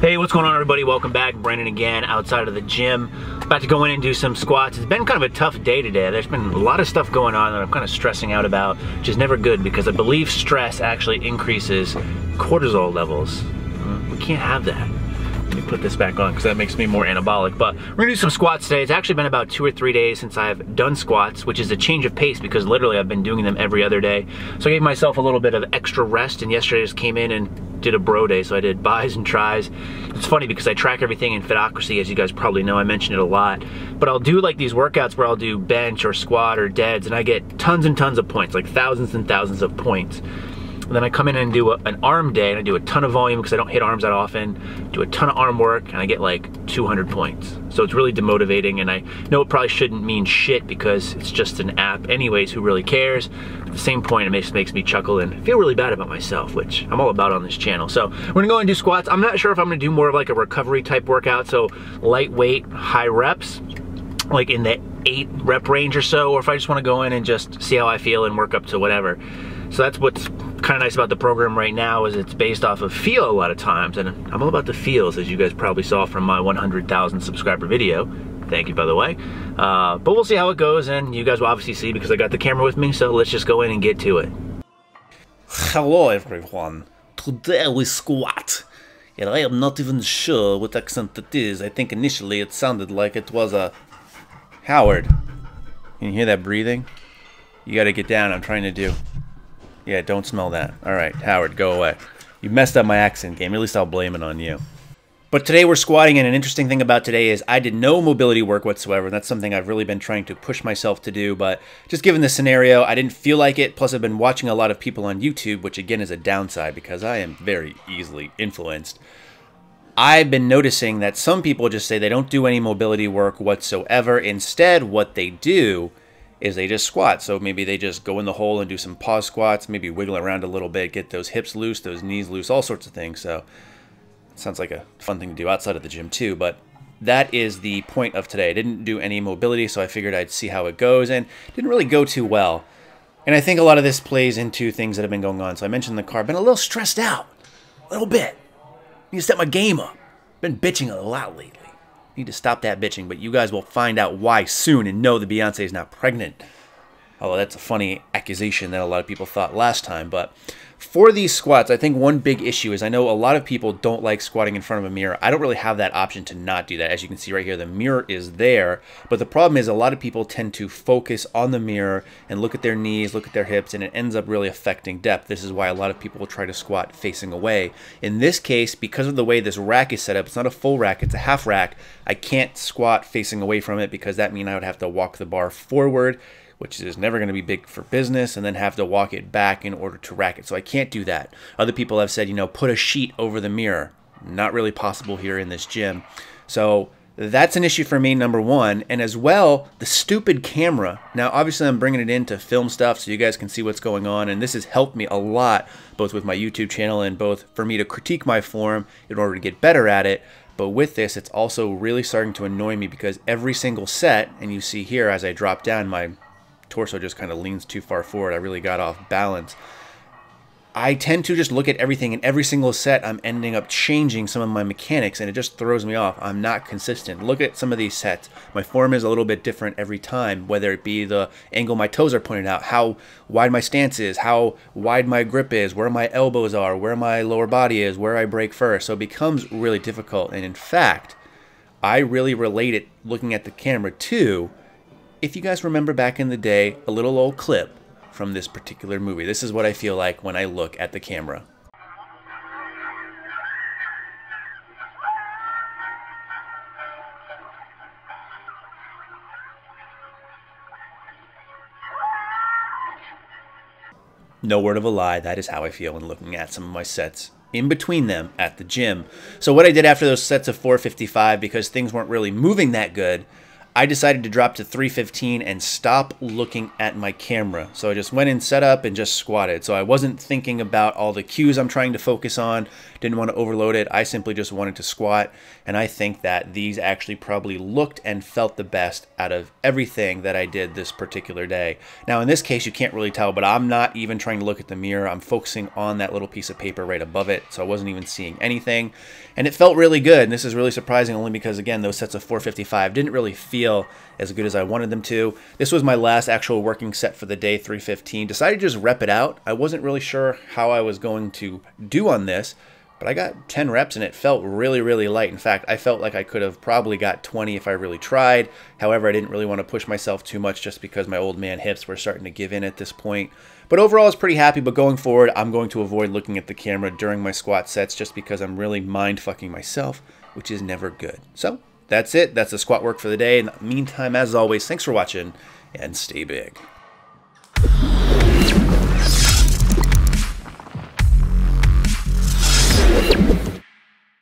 Hey, what's going on everybody? Welcome back. Brandon again, outside of the gym. About to go in and do some squats. It's been kind of a tough day today. There's been a lot of stuff going on that I'm kind of stressing out about, which is never good because I believe stress actually increases cortisol levels. We can't have that. Let me put this back on because that makes me more anabolic. But we're gonna do some squats today. It's actually been about 2 or 3 days since I've done squats, which is a change of pace because literally I've been doing them every other day. So I gave myself a little bit of extra rest, and yesterday I just came in and did a bro day. So I did bis and tris. It's funny because I track everything in Fitocracy, as you guys probably know. I mention it a lot. But I'll do like these workouts where I'll do bench or squat or deads, and I get tons and tons of points, like thousands and thousands of points. And then I come in and do an arm day, and I do a ton of volume because I don't hit arms that often, do a ton of arm work, and I get like 200 points. So it's really demotivating, and I know it probably shouldn't mean shit because it's just an app anyways, who really cares? At the same point, it makes me chuckle and feel really bad about myself, which I'm all about on this channel. So we're gonna go and do squats. I'm not sure if I'm gonna do more of like a recovery type workout, so lightweight, high reps, like in the 8 rep range or so, or if I just wanna go in and just see how I feel and work up to whatever. So that's what's kind of nice about the program right now, is it's based off of feel a lot of times, and I'm all about the feels, as you guys probably saw from my 100,000 subscriber video. Thank you, by the way. But we'll see how it goes, and you guys will obviously see because I got the camera with me, so let's just go in and get to it. Hello everyone, today we squat, and I am not even sure what accent it is. I think initially it sounded like it was a Howard. Can you hear that breathing? You gotta get down, I'm trying to do. Yeah, don't smell that. Alright, Howard, go away. You messed up my accent game, at least I'll blame it on you. But today we're squatting, and an interesting thing about today is I did no mobility work whatsoever, and that's something I've really been trying to push myself to do, but just given the scenario, I didn't feel like it, plus I've been watching a lot of people on YouTube, which again is a downside because I am very easily influenced. I've been noticing that some people just say they don't do any mobility work whatsoever. Instead, what they do is they just squat. So maybe they just go in the hole and do some pause squats, maybe wiggle around a little bit, get those hips loose, those knees loose, all sorts of things. So it sounds like a fun thing to do outside of the gym too, but that is the point of today. I didn't do any mobility, so I figured I'd see how it goes, and it didn't really go too well. And I think a lot of this plays into things that have been going on. So I mentioned the car, been a little stressed out, a little bit. Need to step my game up. Been bitching a lot lately. Need to stop that bitching, but you guys will find out why soon and know that Beyonce is not pregnant. Although that's a funny accusation that a lot of people thought last time. But for these squats, I think one big issue is I know a lot of people don't like squatting in front of a mirror. I don't really have that option to not do that. As you can see right here, the mirror is there. But the problem is a lot of people tend to focus on the mirror and look at their knees, look at their hips, and it ends up really affecting depth. This is why a lot of people will try to squat facing away. In this case, because of the way this rack is set up, it's not a full rack, it's a half rack. I can't squat facing away from it because that means I would have to walk the bar forward, which is never going to be big for business, and then have to walk it back in order to rack it. So I can't do that. Other people have said, you know, put a sheet over the mirror. Not really possible here in this gym. So that's an issue for me, number one. And as well, the stupid camera. Now, obviously, I'm bringing it in to film stuff so you guys can see what's going on. And this has helped me a lot, both with my YouTube channel and both for me to critique my form in order to get better at it. But with this, it's also really starting to annoy me because every single set, and you see here as I drop down, my torso just kind of leans too far forward. I really got off balance. I tend to just look at everything, and every single set I'm ending up changing some of my mechanics, and it just throws me off. I'm not consistent. Look at some of these sets. My form is a little bit different every time, whether it be the angle my toes are pointed out, how wide my stance is, how wide my grip is, where my elbows are, where my lower body is, where I break first. So it becomes really difficult. And in fact, I really relate it looking at the camera too. If you guys remember back in the day, a little old clip from this particular movie. This is what I feel like when I look at the camera. No word of a lie, that is how I feel when looking at some of my sets in between them at the gym. So what I did after those sets of 455, because things weren't really moving that good, I decided to drop to 315 and stop looking at my camera. So I just went in, set up, and just squatted. So I wasn't thinking about all the cues I'm trying to focus on, didn't want to overload it. I simply just wanted to squat, and I think that these actually probably looked and felt the best out of everything that I did this particular day. Now in this case you can't really tell, but I'm not even trying to look at the mirror. I'm focusing on that little piece of paper right above it, so I wasn't even seeing anything. And it felt really good, and this is really surprising only because, again, those sets of 455 didn't really feel as good as I wanted them to. This was my last actual working set for the day, 315. Decided to just rep it out. I wasn't really sure how I was going to do on this, but I got 10 reps and it felt really, really light. In fact, I felt like I could have probably got 20 if I really tried. However, I didn't really want to push myself too much just because my old man hips were starting to give in at this point. But overall, I was pretty happy. But going forward, I'm going to avoid looking at the camera during my squat sets just because I'm really mind-fucking myself, which is never good. So that's it. That's the squat work for the day. In the meantime, as always, thanks for watching and stay big.